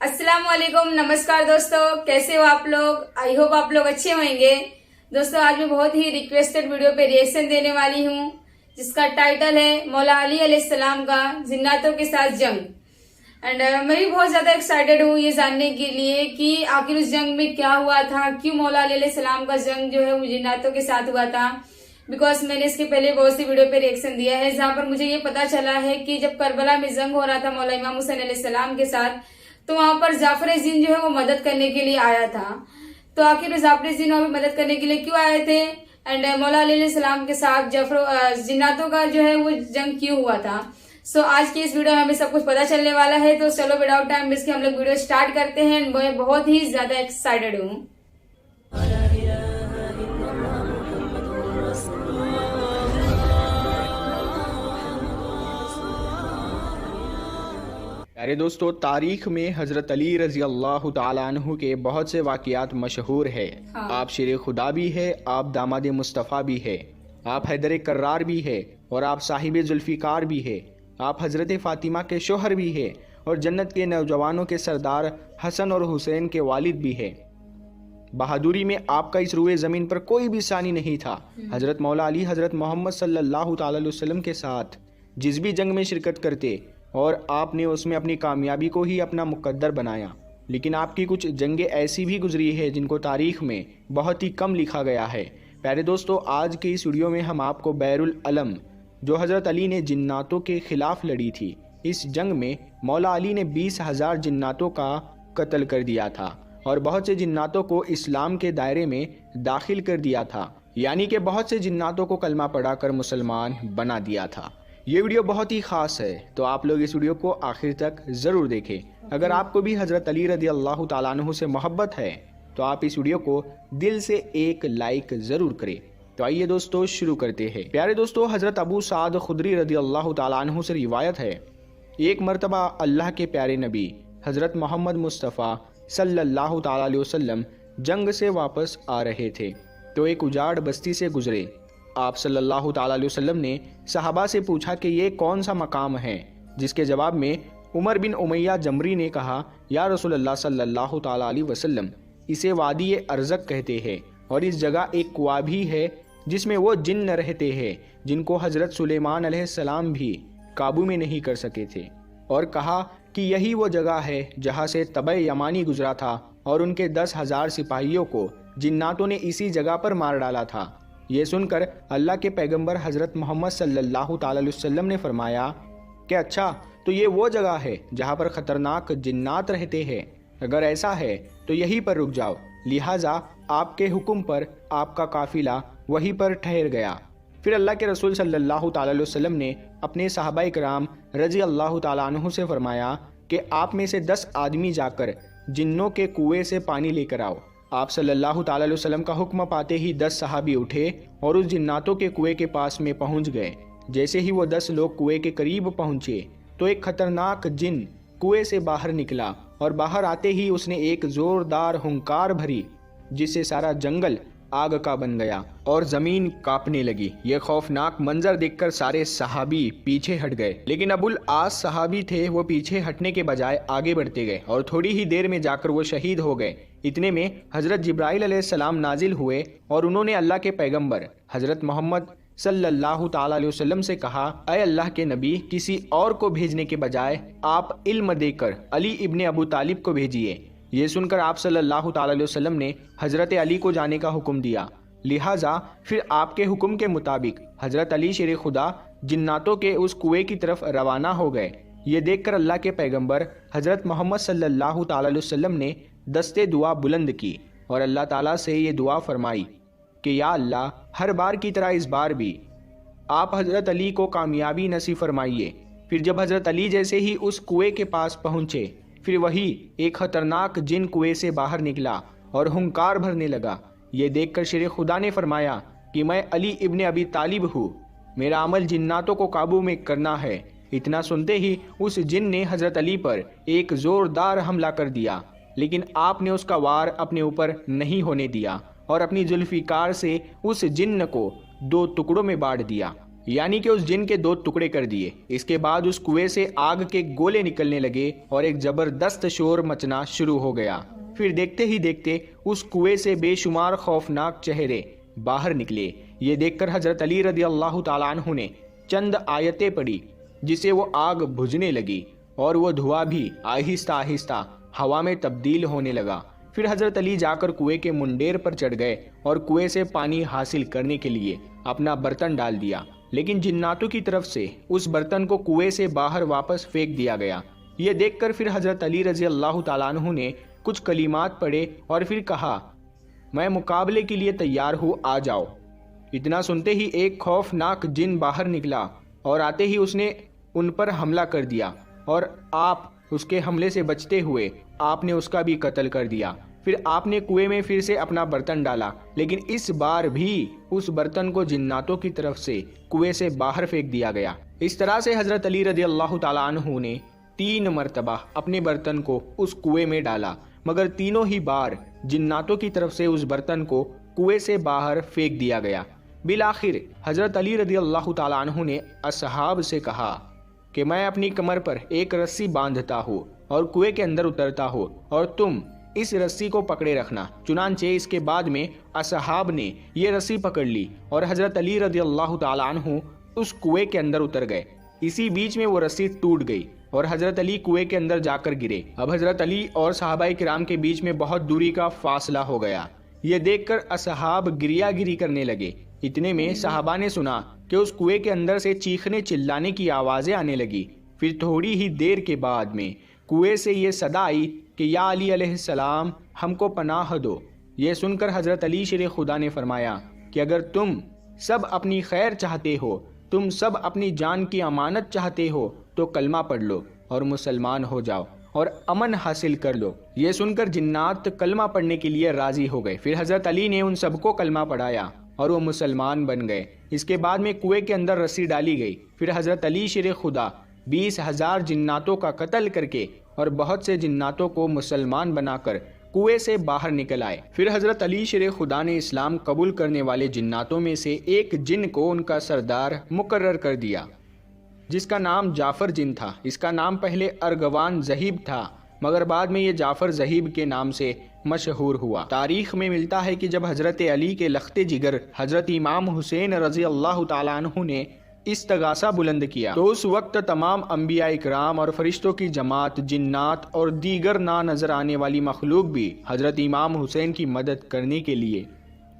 अस्सलाम वालेकुम, नमस्कार दोस्तों, कैसे हो आप लोग। आई होप आप लोग अच्छे होंगे। दोस्तों आज मैं बहुत ही रिक्वेस्टेड वीडियो पे रिएक्शन देने वाली हूँ जिसका टाइटल है मौला अली अलैहिस्सलाम का जिन्नातों के साथ जंग। एंड मैं भी बहुत ज्यादा एक्साइटेड हूँ ये जानने के लिए कि आखिर उस जंग में क्या हुआ था, क्यों मौला अली अलैहिस्सलाम का जंग जो है वो जिन्नातों के साथ हुआ था। बिकॉज मैंने इसके पहले बहुत सी वीडियो पे रिएक्शन दिया है जहां पर मुझे ये पता चला है कि जब करबला में जंग हो रहा था मौला इमाम हुसैन अलैहिस्सलाम के साथ, तो वहां पर जाफर जिन जो है वो मदद करने के लिए आया था। तो आखिर जाफर जिन वहां पर मदद करने के लिए क्यों आए थे एंड मौला अली अलैहिस्सलाम के साथ जिन्नातों का जो है वो जंग क्यों हुआ था। सो आज की इस वीडियो में हमें सब कुछ पता चलने वाला है। तो चलो विदाउट टाइम वेस्ट के हम लोग वीडियो स्टार्ट करते हैं। मैं बहुत ही ज्यादा एक्साइटेड हूँ। अरे दोस्तों, तारीख में हज़रत अली रज़ी अल्लाह ताला अन्हु के बहुत से वाक़ियात मशहूर है। हाँ। आप शेर खुदा भी है, आप दामाद मुस्तफ़ा भी है, आप हैदर कर्रार भी है और आप साहिब जुल्फ़िकार भी है, आप हज़रत फ़ातिमा के शोहर भी है और जन्नत के नौजवानों के सरदार हसन और हुसैन के वालिद भी है। बहादुरी में आपका इस रुए ज़मीन पर कोई भी सानी नहीं था। हज़रत मौला अली हज़रत मोहम्मद सल्लल्लाहु ताला अलैहि वसल्लम के साथ जिस भी जंग में शिरकत करते और आपने उसमें अपनी कामयाबी को ही अपना मुकद्दर बनाया। लेकिन आपकी कुछ जंगें ऐसी भी गुजरी है जिनको तारीख़ में बहुत ही कम लिखा गया है। प्यारे दोस्तों, आज के इस वीडियो में हम आपको बैरुल अलम, जो हज़रत अली ने जिन्नातों के ख़िलाफ़ लड़ी थी, इस जंग में मौला अली ने 20,000 जिन्नातों का कत्ल कर दिया था और बहुत से जिन्नातों को इस्लाम के दायरे में दाखिल कर दिया था, यानी कि बहुत से जिन्नातों को कलमा पढ़ाकर मुसलमान बना दिया था। ये वीडियो बहुत ही ख़ास है, तो आप लोग इस वीडियो को आखिर तक ज़रूर देखें। अगर आपको भी हज़रत अली रज़ी अल्लाह ताला अन्हु से मोहब्बत है तो आप इस वीडियो को दिल से एक लाइक ज़रूर करें। तो आइए दोस्तों शुरू करते हैं। प्यारे दोस्तों, हज़रत अबू साद खुदरी रज़ी अल्लाह ताला अन्हु से रिवायत है, एक मरतबा अल्लाह के प्यारे नबी हज़रत मोहम्मद मुस्तफ़ा सल्लल्लाहु ताला अलैहि वसल्लम जंग से वापस आ रहे थे तो एक उजाड़ बस्ती से गुजरे। आप सल्लल्लाहु ताला अलैहि वसल्लम ने सहाबा से पूछा कि ये कौन सा मकाम है, जिसके जवाब में उमर बिन उमैया जमरी ने कहा, या रसूलल्लाह सल्लल्लाहु ताला अलैहि वसल्लम, इसे वादी अरज़क कहते हैं और इस जगह एक कुआं भी है जिसमें वो जिन्न रहते हैं जिनको हज़रत सुलेमान अलैहिस्सलाम भी काबू में नहीं कर सके थे। और कहा कि यही वो जगह है जहाँ से तबे यमानी गुजरा था और उनके 10,000 सिपाहियों को जिन्नातों ने इसी जगह पर मार डाला था। ये सुनकर अल्लाह के पैगंबर हज़रत मोहम्मद सल्लल्लाहु ताला अलैहि वसल्लम ने फरमाया कि अच्छा, तो ये वो जगह है जहाँ पर ख़तरनाक जिन्नात रहते हैं। अगर ऐसा है तो यहीं पर रुक जाओ। लिहाजा आपके हुक्म पर आपका काफ़िला वहीं पर ठहर गया। फिर अल्लाह के रसूल सल्लल्लाहु ताला अलैहि वसल्लम ने अपने सहाबाए किराम रज़ी अल्लाह ताला अन्हु से फरमाया कि आप में से 10 आदमी जाकर जिन्नों के कुएं से पानी लेकर आओ। आप सल्लल्लाहु ताला अलैहि वसल्लम का हुक्म पाते ही 10 सहाबी उठे और उस जिन्नातों के कुएं के पास में पहुंच गए। जैसे ही वो 10 लोग कुएं के करीब पहुंचे तो एक खतरनाक जिन कुएं से बाहर निकला और बाहर आते ही उसने एक जोरदार हुंकार भरी जिससे सारा जंगल आग का बन गया और जमीन कांपने लगी। ये खौफनाक मंजर देखकर सारे सहाबी पीछे हट गए, लेकिन अबुल आस सहाबी थे, वो पीछे हटने के बजाय आगे बढ़ते गए और थोड़ी ही देर में जाकर वो शहीद हो गए। इतने में हज़रत जिब्राइल अलैहिस्सलाम नाजिल हुए और उन्होंने अल्लाह के पैगंबर हज़रत मोहम्मद सल्लल्लाहु ताला अलैहि वसल्लम से कहा, अय अल्लाह के नबी, किसी और को भेजने के बजाय आप इल्म देकर अली इब्ने अबू तालिब को भेजिए। ये सुनकर आप सल्लल्लाहु ताला अलैहि वसल्लम ने हज़रत अली को जाने का हुक्म दिया। लिहाजा फिर आपके हुक्म के मुताबिक हज़रत अली शेर खुदा जिन्नातों के उस कुएं की तरफ रवाना हो गए। ये देखकर अल्लाह के पैगंबर हज़रत मोहम्मद सल्लल्लाहु ताला अलैहि वसल्लम ने दस्ते दुआ बुलंद की और अल्लाह ताला से ये दुआ फरमाई कि या अल्लाह, हर बार की तरह इस बार भी आप हज़रत अली को कामयाबी नसीब फरमाइए। फिर जब हज़रत अली जैसे ही उस कुएं के पास पहुँचे, फिर वही एक खतरनाक जिन कुएं से बाहर निकला और हुंकार भरने लगा। ये देखकर शेर खुदा ने फरमाया कि मैं अली इब्ने अबी तालिब हूँ, मेरा अमल जिन्नातों को काबू में करना है। इतना सुनते ही उस जिन ने हज़रत अली पर एक ज़ोरदार हमला कर दिया, लेकिन आपने उसका वार अपने ऊपर नहीं होने दिया और अपनी जुल्फ़िकार से उस जिन्न को 2 टुकड़ों में बांट दिया। यानी कि उस जिन के 2 टुकड़े कर दिए। इसके बाद उस कुएं से आग के गोले निकलने लगे और एक जबरदस्त शोर मचना शुरू हो गया। फिर देखते ही देखते उस कुएं से बेशुमार खौफनाक चेहरे बाहर निकले। ये देखकर हजरत अली रदी अल्लाह ताला अन्हु ने चंद आयतें पढ़ी, जिसे वो आग बुझने लगी और वो धुआं भी आहिस्ता आहिस्ता हवा में तब्दील होने लगा। फिर हजरत अली जाकर कुएं के मुंडेर पर चढ़ गए और कुएं से पानी हासिल करने के लिए अपना बर्तन डाल दिया, लेकिन जिन्नातों की तरफ से उस बर्तन को कुएं से बाहर वापस फेंक दिया गया। ये देखकर फिर हजरत अली रजी अल्लाह ताला अन्हु ने कुछ कलिमात पढ़े और फिर कहा, मैं मुकाबले के लिए तैयार हूँ, आ जाओ। इतना सुनते ही एक खौफनाक जिन बाहर निकला और आते ही उसने उन पर हमला कर दिया और आप उसके हमले से बचते हुए आपने उसका भी कत्ल कर दिया। फिर आपने कुएं में फिर से अपना बर्तन डाला, लेकिन इस बार भी उस बर्तन को जिन्नातों की तरफ से कुएं से बाहर फेंक दिया गया। इस तरह से हजरत अली रजी अल्लाह ताला अन्हु ने 3 मरतबा अपने बर्तन को उस कुएं में डाला, मगर तीनों ही बार जिन्नातों की तरफ से उस बर्तन को कुएं से बाहर फेंक दिया गया। बिलाखिर हजरत अली रजी अल्लाह ताला अन्हु ने असहाब से कहा कि मैं अपनी कमर पर एक रस्सी बांधता हूँ और कुएं के अंदर उतरता हूँ और तुम इस रस्सी को पकड़े रखना। चुनांचे इसके बाद में असहाब ने ये रस्सी पकड़ ली और हजरत अली रदी अल्लाह ताला अन्हु उस कुएं के अंदर उतर गए। इसी बीच में वो रस्सी टूट गई और हजरत अली कुएं के अंदर जाकर गिरे। अब हजरत अली और सहाबाए किराम के बीच में बहुत दूरी का फासला हो गया। ये देखकर असहाब गिरियागिरी करने लगे। इतने में सहाबा ने सुना कि उस कुएं के अंदर से चीखने चिल्लाने की आवाज़ें आने लगी। फिर थोड़ी ही देर के बाद में कुएं से ये सदा आई कि या अली अलैहिस्सलाम, हमको पनाह दो। ये सुनकर हजरत अली शेर खुदा ने फरमाया कि अगर तुम सब अपनी खैर चाहते हो, तुम सब अपनी जान की अमानत चाहते हो, तो कलमा पढ़ लो और मुसलमान हो जाओ और अमन हासिल कर लो। ये सुनकर जिन्नात कलमा पढ़ने के लिए राजी हो गए। फिर हजरत अली ने उन सबको कलमा पढ़ाया और वो मुसलमान बन गए। इसके बाद में कुएं के अंदर रस्सी डाली गई। फिर हजरत अली शेर खुदा 20,000 जिन्नातों का कत्ल करके और बहुत से जिन्नातों को मुसलमान बनाकर कुएं से बाहर निकल आए। फिर हजरत अली शेर खुदा ने इस्लाम कबूल करने वाले जिन्नातों में से एक जिन को उनका सरदार मुकर्रर कर दिया, जिसका नाम जाफर जिन था। इसका नाम पहले अर्गवान जहीब था, मगर बाद में ये जाफर जहीब के नाम से मशहूर हुआ। तारीख में मिलता है कि जब हजरत अली के लख्ते जिगर हजरत इमाम हुसैन रजी अल्लाह ताला अन्हु ने इस्तगासा बुलंद किया, तो उस वक्त तमाम अंबिया इकराम और फरिश्तों की जमात, जिन्नात और दीगर ना नजर आने वाली मखलूक भी हजरत इमाम हुसैन की मदद करने के लिए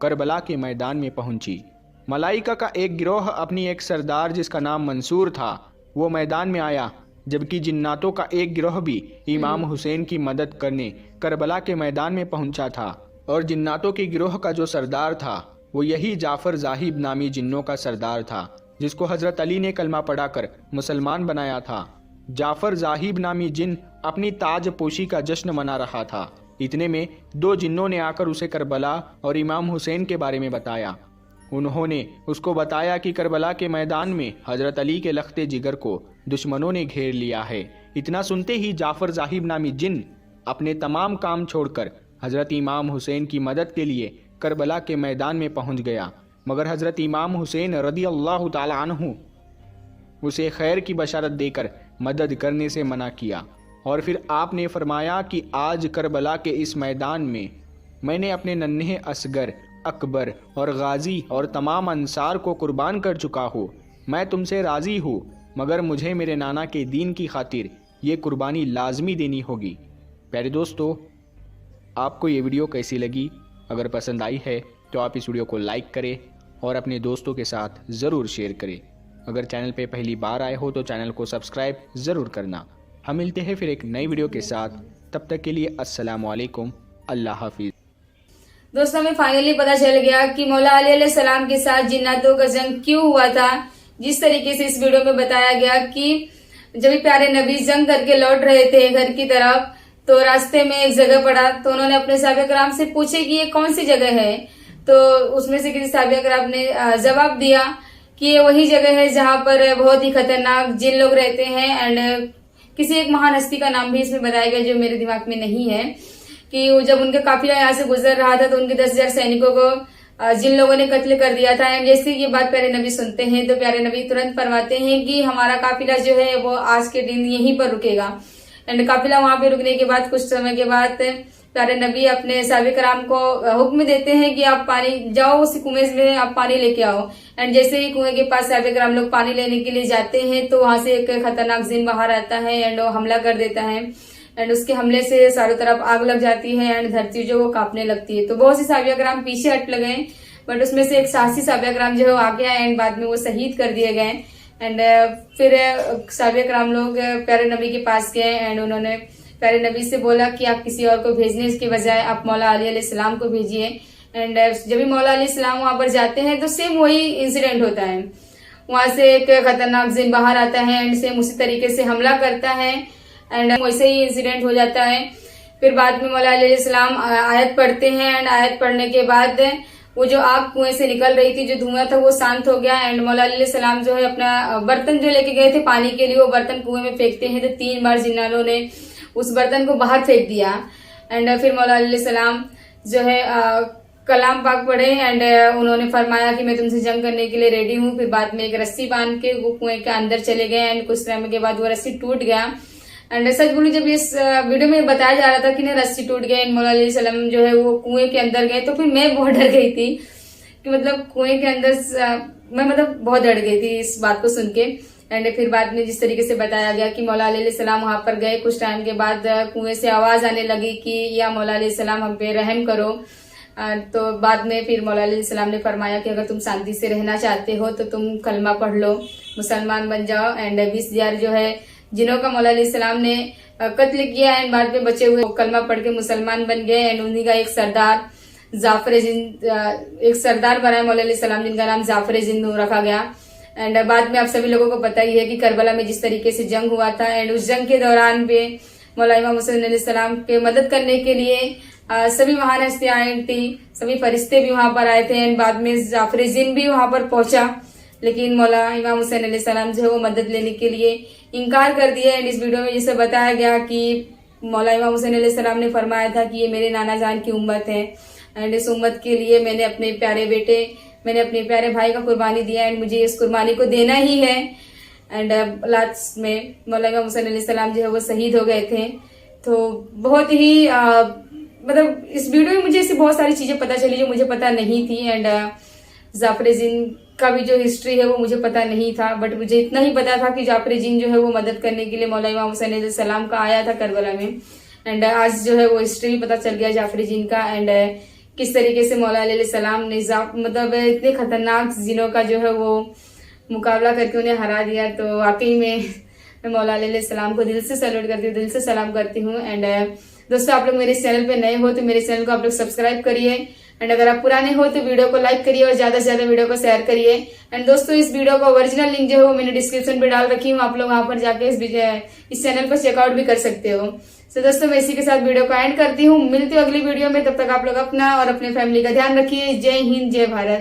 करबला के मैदान में पहुंची। मलाइका का एक गिरोह अपनी एक सरदार जिसका नाम मंसूर था, वो मैदान में आया, जबकि जिन्नातों का एक गिरोह भी इमाम हुसैन की मदद करने करबला के मैदान में पहुंचा था। और जिन्नातों के गिरोह का जो सरदार था वो यही जाफर जाहिब नामी जिन्नों का सरदार था, जिसको हजरत अली ने कलमा पढ़ाकर मुसलमान बनाया था। जाफर जाहिब नामी जिन अपनी ताज पोशी का जश्न मना रहा था। इतने में 2 जिन्नों ने आकर उसे करबला और इमाम हुसैन के बारे में बताया। उन्होंने उसको बताया कि करबला के मैदान में हजरत अली के लख्ते जिगर को दुश्मनों ने घेर लिया है। इतना सुनते ही जाफर जाहिब नामी जिन अपने तमाम काम छोड़कर हजरत इमाम हुसैन की मदद के लिए करबला के मैदान में पहुंच गया, मगर हजरत इमाम हुसैन रदी अल्लाह ताला अन्हु उसे खैर की बशारत देकर मदद करने से मना किया। और फिर आपने फरमाया कि आज करबला के इस मैदान में मैंने अपने नन्हे असगर, अकबर और गाजी और तमाम अंसार को कुर्बान कर चुका हूँ। मैं तुमसे राज़ी हूँ, मगर मुझे मेरे नाना के दीन की खातिर ये कुर्बानी लाजमी देनी होगी। प्यारे दोस्तों, आपको ये वीडियो कैसी लगी? अगर पसंद आई है तो आप इस वीडियो को लाइक करें और अपने दोस्तों के साथ ज़रूर शेयर करें। अगर चैनल पे पहली बार आए हो तो चैनल को सब्सक्राइब ज़रूर करना। हम मिलते हैं फिर एक नई वीडियो के साथ, तब तक के लिए अस्सलाम वालेकुम, अल्लाह हाफिज़। दोस्तों, हमें फाइनली पता चल गया कि मौला अली अलैहि सलाम के साथ जिन्नातों का जंग क्यों हुआ था। जिस तरीके से इस वीडियो में बताया गया कि जब भी प्यारे नबी जंग करके लौट रहे थे घर की तरफ, तो रास्ते में एक जगह पड़ा, तो उन्होंने अपने साहबा कराम से पूछे कि ये कौन सी जगह है। तो उसमें से किसी साहबा कराम ने जवाब दिया कि ये वही जगह है जहां पर बहुत ही खतरनाक जिन लोग रहते हैं। एंड किसी एक महान हस्ती का नाम भी इसमें बताया गया जो मेरे दिमाग में नहीं है, कि जब उनका काफिला यहाँ से गुजर रहा था तो उनके 10,000 सैनिकों को जिन लोगों ने कत्ल कर दिया था। एंड जैसे ये बात प्यारे नबी सुनते हैं तो प्यारे नबी तुरंत फरमाते हैं कि हमारा काफिला जो है वो आज के दिन यहीं पर रुकेगा। एंड काफिला वहां पे रुकने के बाद कुछ समय के बाद प्यारे नबी अपने साहबे कराम को हुक्म देते हैं कि आप पानी जाओ, उस कुएं में आप पानी लेके आओ। एंड जैसे ही कुएं के पास साहबे कराम लोग पानी लेने के लिए जाते हैं तो वहां से एक खतरनाक जिन बाहर आता है एंड वो हमला कर देता है। एंड उसके हमले से चारों तरफ आग लग जाती है एंड धरती जो वो कांपने लगती है। तो बहुत सी साहबे कराम पीछे हट लगे, बट उसमें से एक साहसी साहबे कराम जो है वो आ गया एंड बाद में वो शहीद कर दिए गए। एंड फिर साहबे कराम लोग प्यारे नबी के पास गए एंड उन्होंने प्यारे नबी से बोला कि आप किसी और को भेजने के बजाय आप मौला अली अलैहिस्सलाम को भेजिए। एंड जब भी मौला अलैहिस्सलाम वहां पर जाते हैं तो सेम वही इंसिडेंट होता है। वहां से एक खतरनाक जिन बाहर आता है एंड सेम उसी तरीके से हमला करता है एंड वैसे ही इंसिडेंट हो जाता है। फिर बाद में मौला अली अलैहिस्सलाम आयत पढ़ते हैं एंड आयत पढ़ने के बाद वो जो आग कुएं से निकल रही थी, जो धुआं था वो शांत हो गया। एंड मौला अली अलैहिस्सलाम जो है अपना बर्तन जो लेके गए थे पानी के लिए, वो बर्तन कुएं में फेंकते हैं तो 3 बार जिन्नानों ने उस बर्तन को बाहर फेंक दिया। एंड फिर मौला अली अलैहिस्सलाम जो है कलाम पाक पढ़े एंड उन्होंने फरमाया कि मैं तुमसे जंग करने के लिए रेडी हूँ। फिर बाद में एक रस्सी बांध के वो कुएं के अंदर चले गए एंड कुछ समय के बाद वो रस्सी टूट गया। एंड सच बोलूं, जब इस वीडियो में बताया जा रहा था कि ना रस्सी टूट गई एंड मौला अली सलाम जो है वो कुएं के अंदर गए, तो फिर मैं बहुत डर गई थी कि मतलब कुएं के अंदर मैं मतलब बहुत डर गई थी इस बात को सुन के। एंड फिर बाद में जिस तरीके से बताया गया कि मौला अली सलाम वहां पर गए, कुछ टाइम के बाद कुएं से आवाज आने लगी कि या मौला अली सलाम हम पे रहम करो। तो बाद में फिर मौला अली सलाम ने फरमाया कि अगर तुम शांति से रहना चाहते हो तो तुम कलमा पढ़ लो, मुसलमान बन जाओ। एंड 20,000 जो है जिनों का मौला अली सलाम ने कत्ल किया एंड बाद में बचे हुए कलमा पढ़ के मुसलमान बन गए। एंड उन्हीं का एक सरदार एक सरदार बनाया मौला अली सलाम, जिनका नाम जाफर जिंद रखा गया। एंड बाद में आप सभी लोगों को पता ही है कि करबला में जिस तरीके से जंग हुआ था एंड उस जंग के दौरान पे मौला इमाम हुसैन अलैहिस्सलाम के मदद करने के लिए सभी महान हस्तियां आई थी, सभी फरिश्ते भी वहां पर आए थे। एंड बाद में जाफर जिन भी वहां पर पहुंचा, लेकिन मौला इमाम हुसैन अलैहिस्सलाम जो है वो मदद लेने के लिए इनकार कर दिया। एंड इस वीडियो में जिसे बताया गया कि मौला इमाम हुसैन अलैहिस्सलाम ने फरमाया था कि ये मेरे नाना जान की उम्मत है एंड इस उम्मत के लिए मैंने अपने प्यारे भाई का कुर्बानी दिया एंड मुझे इस कुर्बानी को देना ही है। एंड लास्ट में मौला इमाम हुसैन अलैहिस्सलाम जो है वो शहीद हो गए थे। तो बहुत ही मतलब इस वीडियो में मुझे ऐसी बहुत सारी चीजें पता चली जो मुझे पता नहीं थी। एंड जाफर जिन का भी जो हिस्ट्री है वो मुझे पता नहीं था, बट मुझे इतना ही पता था कि जाफर जिन जो है वो मदद करने के लिए मौला इमाम हुसैन अलैहिस्सलाम का आया था करबला में। एंड आज जो है वो हिस्ट्री भी पता चल गया जाफर जिन का एंड किस तरीके से मौला अलैहिस्सलाम ने मतलब इतने खतरनाक जिनों का जो है वो मुकाबला करके उन्हें हरा दिया। तो वाकई में मैं मौला अलैहिस्सलाम को दिल से सैल्यूट करती हूँ, दिल से सलाम करती हूँ। एंड दोस्तों, आप लोग मेरे चैनल पे नए हो तो मेरे चैनल को आप लोग सब्सक्राइब करिए एंड अगर आप पुराने हो तो वीडियो को लाइक करिए और ज्यादा से ज्यादा वीडियो को शेयर करिए। एंड दोस्तों, इस वीडियो का ओरिजिनल लिंक जो है वो मैंने डिस्क्रिप्शन पे डाल रखी हूँ, आप लोग वहां पर जाके इस चैनल पर चेकआउट भी कर सकते हो। तो दोस्तों, मैं इसी के साथ वीडियो को एंड करती हूँ। मिलती हूँ अगली वीडियो में, तब तक आप लोग अपना और अपने फैमिली का ध्यान रखिए। जय हिंद, जय भारत।